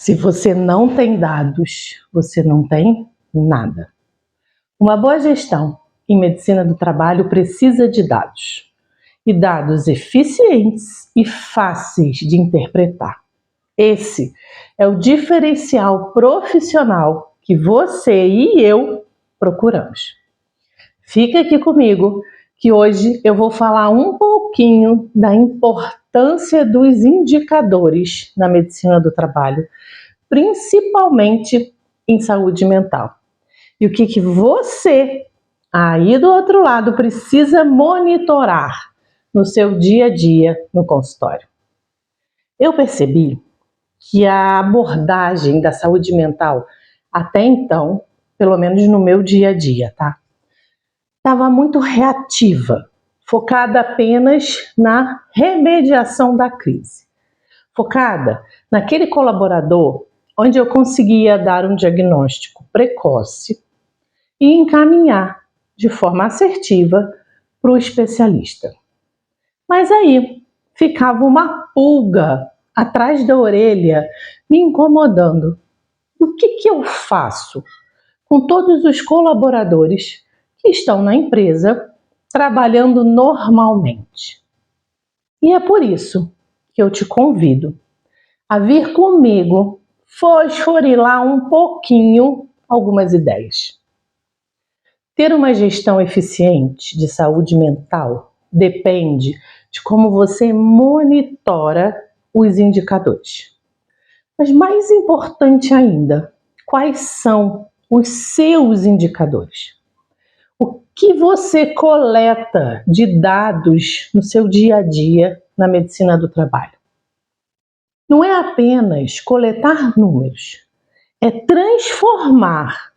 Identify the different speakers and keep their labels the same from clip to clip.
Speaker 1: Se você não tem dados, você não tem nada. Uma boa gestão em medicina do trabalho precisa de dados. E dados eficientes e fáceis de interpretar. Esse é o diferencial profissional que você e eu procuramos. Fica aqui comigo que hoje eu vou falar um pouquinho da importância dos indicadores na medicina do trabalho, principalmente em saúde mental. E o que você, aí do outro lado, precisa monitorar no seu dia a dia no consultório. Eu percebi que a abordagem da saúde mental, até então, pelo menos no meu dia a dia, estava muito reativa, focada apenas na remediação da crise. Focada naquele colaborador onde eu conseguia dar um diagnóstico precoce e encaminhar de forma assertiva para o especialista. Mas aí ficava uma pulga atrás da orelha me incomodando. O que eu faço com todos os colaboradores que estão na empresa trabalhando normalmente? E é por isso que eu te convido a vir comigo fosforilar um pouquinho algumas ideias. Ter uma gestão eficiente de saúde mental depende de como você monitora os indicadores. Mas mais importante ainda, quais são os seus indicadores? O que você coleta de dados no seu dia a dia na medicina do trabalho? Não é apenas coletar números, é transformar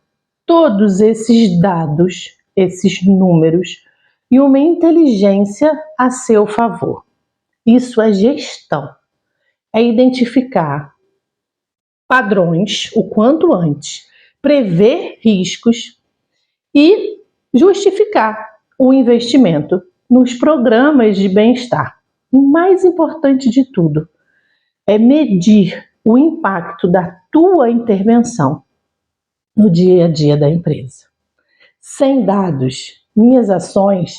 Speaker 1: todos esses dados, esses números, e uma inteligência a seu favor. Isso é gestão. É identificar padrões o quanto antes, prever riscos e justificar o investimento nos programas de bem-estar. O mais importante de tudo é medir o impacto da tua intervenção no dia a dia da empresa. Sem dados, minhas ações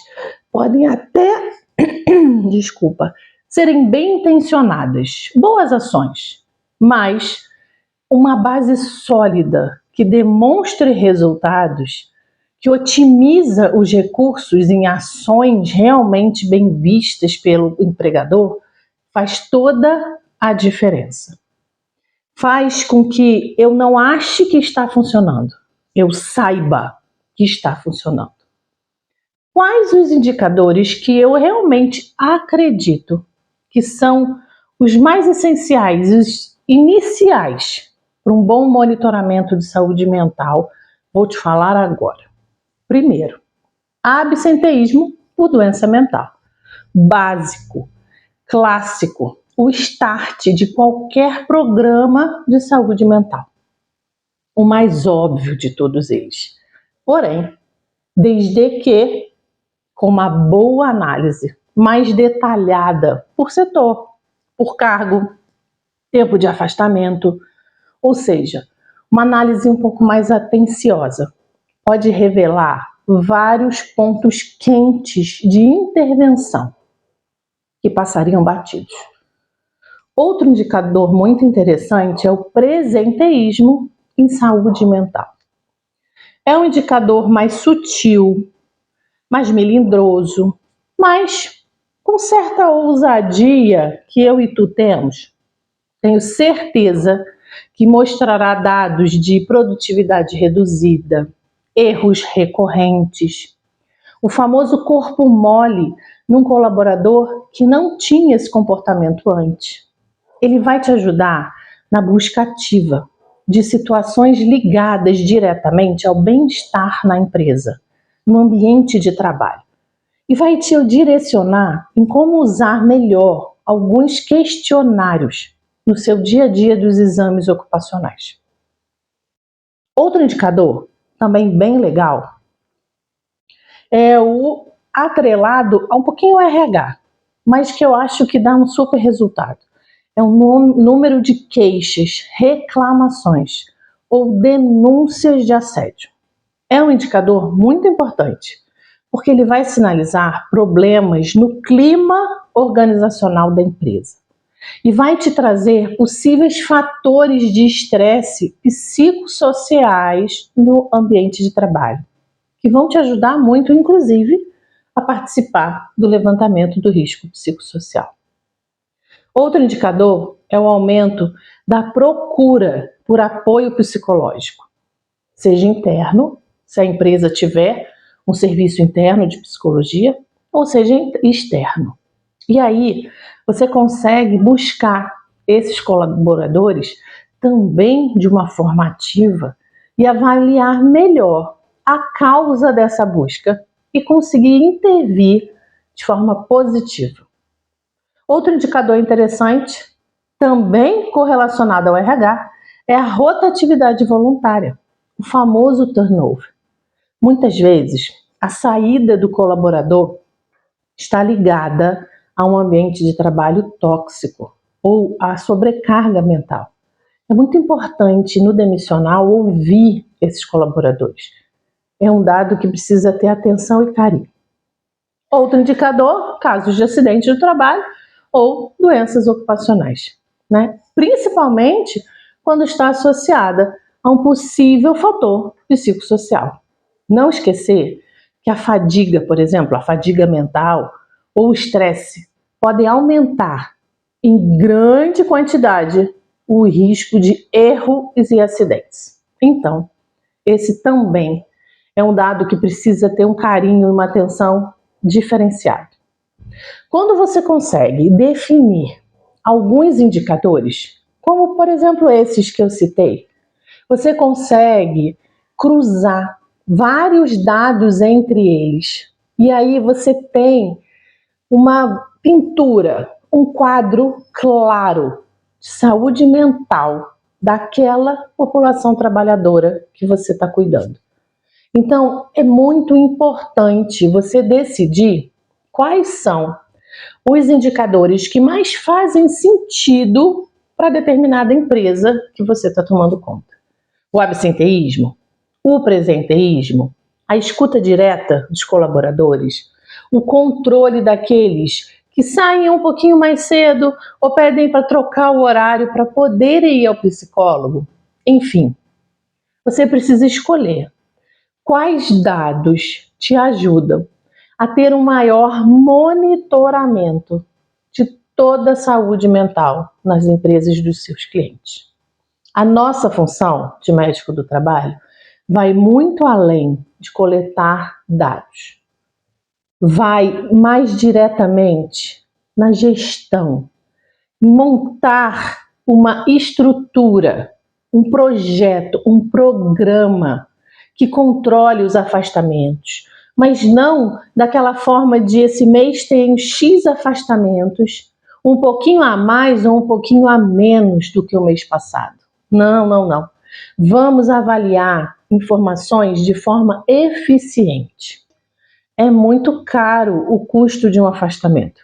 Speaker 1: podem até, serem bem intencionadas, boas ações, mas uma base sólida que demonstre resultados, que otimiza os recursos em ações realmente bem vistas pelo empregador, faz toda a diferença. Faz com que eu não ache que está funcionando, eu saiba que está funcionando. Quais os indicadores que eu realmente acredito que são os mais essenciais, os iniciais para um bom monitoramento de saúde mental? Vou te falar agora. Primeiro, absenteísmo por doença mental. Básico, clássico, o start de qualquer programa de saúde mental. O mais óbvio de todos eles. Porém, desde que com uma boa análise, mais detalhada por setor, por cargo, tempo de afastamento, ou seja, uma análise um pouco mais atenciosa, pode revelar vários pontos quentes de intervenção que passariam batidos. Outro indicador muito interessante é o presenteísmo em saúde mental. É um indicador mais sutil, mais melindroso, mas com certa ousadia que eu e tu temos. Tenho certeza que mostrará dados de produtividade reduzida, erros recorrentes, o famoso corpo mole num colaborador que não tinha esse comportamento antes. Ele vai te ajudar na busca ativa de situações ligadas diretamente ao bem-estar na empresa, no ambiente de trabalho. E vai te direcionar em como usar melhor alguns questionários no seu dia a dia dos exames ocupacionais. Outro indicador, também bem legal, é o atrelado a um pouquinho o RH, mas que eu acho que dá um super resultado. é o número de queixas, reclamações ou denúncias de assédio. É um indicador muito importante, porque ele vai sinalizar problemas no clima organizacional da empresa e vai te trazer possíveis fatores de estresse psicossociais no ambiente de trabalho, que vão te ajudar muito, inclusive, a participar do levantamento do risco psicossocial. Outro indicador é o aumento da procura por apoio psicológico, seja interno, se a empresa tiver um serviço interno de psicologia, ou seja externo. E aí você consegue buscar esses colaboradores também de uma forma ativa e avaliar melhor a causa dessa busca e conseguir intervir de forma positiva. Outro indicador interessante, também correlacionado ao RH, é a rotatividade voluntária, o famoso turnover. Muitas vezes, a saída do colaborador está ligada a um ambiente de trabalho tóxico ou a sobrecarga mental. É muito importante no demissional ouvir esses colaboradores. É um dado que precisa ter atenção e carinho. Outro indicador, casos de acidente do trabalho ou doenças ocupacionais, né? Principalmente quando está associada a um possível fator psicossocial. Não esquecer que a fadiga, por exemplo, a fadiga mental ou o estresse podem aumentar em grande quantidade o risco de erros e acidentes. Então, esse também é um dado que precisa ter um carinho e uma atenção diferenciada. Quando você consegue definir alguns indicadores, como por exemplo esses que eu citei, você consegue cruzar vários dados entre eles e aí você tem uma pintura, um quadro claro de saúde mental daquela população trabalhadora que você está cuidando. Então, é muito importante você decidir quais são os indicadores que mais fazem sentido para determinada empresa que você está tomando conta. O absenteísmo, o presenteísmo, a escuta direta dos colaboradores, o controle daqueles que saem um pouquinho mais cedo ou pedem para trocar o horário para poder ir ao psicólogo. Enfim, você precisa escolher quais dados te ajudam a ter um maior monitoramento de toda a saúde mental nas empresas dos seus clientes. A nossa função de médico do trabalho vai muito além de coletar dados. Vai mais diretamente na gestão, montar uma estrutura, um projeto, um programa que controle os afastamentos, mas não daquela forma de esse mês tem X afastamentos, um pouquinho a mais ou um pouquinho a menos do que o mês passado. Não. Vamos avaliar informações de forma eficiente. É muito caro o custo de um afastamento.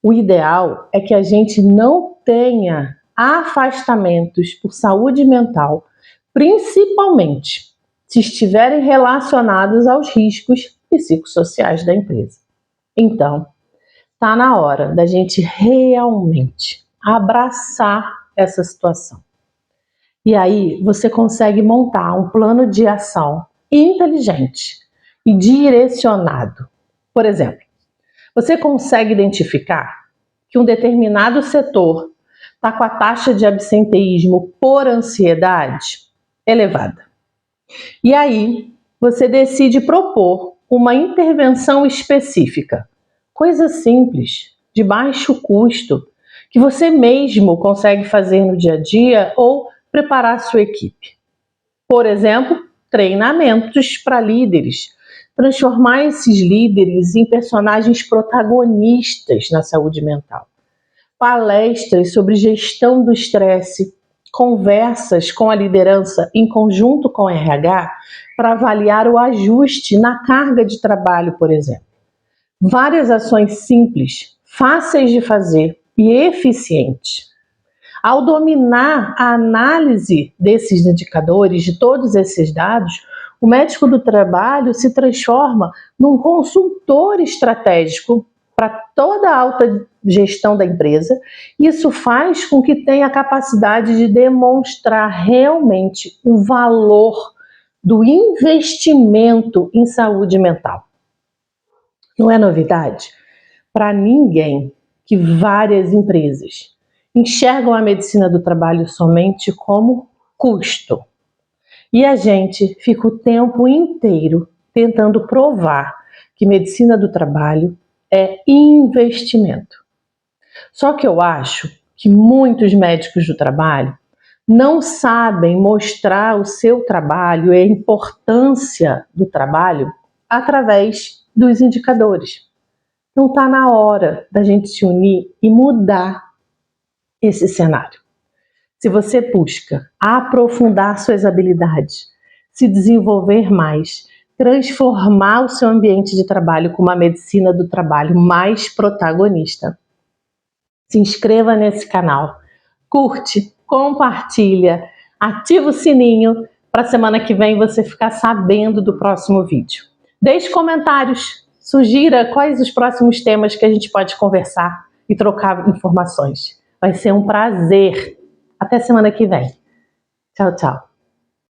Speaker 1: O ideal é que a gente não tenha afastamentos por saúde mental, principalmente se estiverem relacionados aos riscos psicossociais da empresa. Então, está na hora da gente realmente abraçar essa situação. E aí você consegue montar um plano de ação inteligente e direcionado. Por exemplo, você consegue identificar que um determinado setor está com a taxa de absenteísmo por ansiedade elevada. E aí você decide propor uma intervenção específica, coisa simples, de baixo custo, que você mesmo consegue fazer no dia a dia ou preparar a sua equipe. Por exemplo, treinamentos para líderes, transformar esses líderes em personagens protagonistas na saúde mental. Palestras sobre gestão do estresse, conversas com a liderança em conjunto com o RH para avaliar o ajuste na carga de trabalho, por exemplo. Várias ações simples, fáceis de fazer e eficientes. Ao dominar a análise desses indicadores, de todos esses dados, o médico do trabalho se transforma num consultor estratégico para toda a alta gestão da empresa. Isso faz com que tenha a capacidade de demonstrar realmente o valor do investimento em saúde mental. Não é novidade para ninguém que várias empresas enxergam a medicina do trabalho somente como custo. E a gente fica o tempo inteiro tentando provar que medicina do trabalho é investimento. Só que eu acho que muitos médicos do trabalho não sabem mostrar o seu trabalho e a importância do trabalho através dos indicadores. Então está na hora da gente se unir e mudar esse cenário. Se você busca aprofundar suas habilidades, se desenvolver mais, transformar o seu ambiente de trabalho com uma medicina do trabalho mais protagonista, se inscreva nesse canal, curte, compartilha, ativa o sininho para a semana que vem você ficar sabendo do próximo vídeo. Deixe comentários, sugira quais os próximos temas que a gente pode conversar e trocar informações. Vai ser um prazer. Até semana que vem. Tchau, tchau.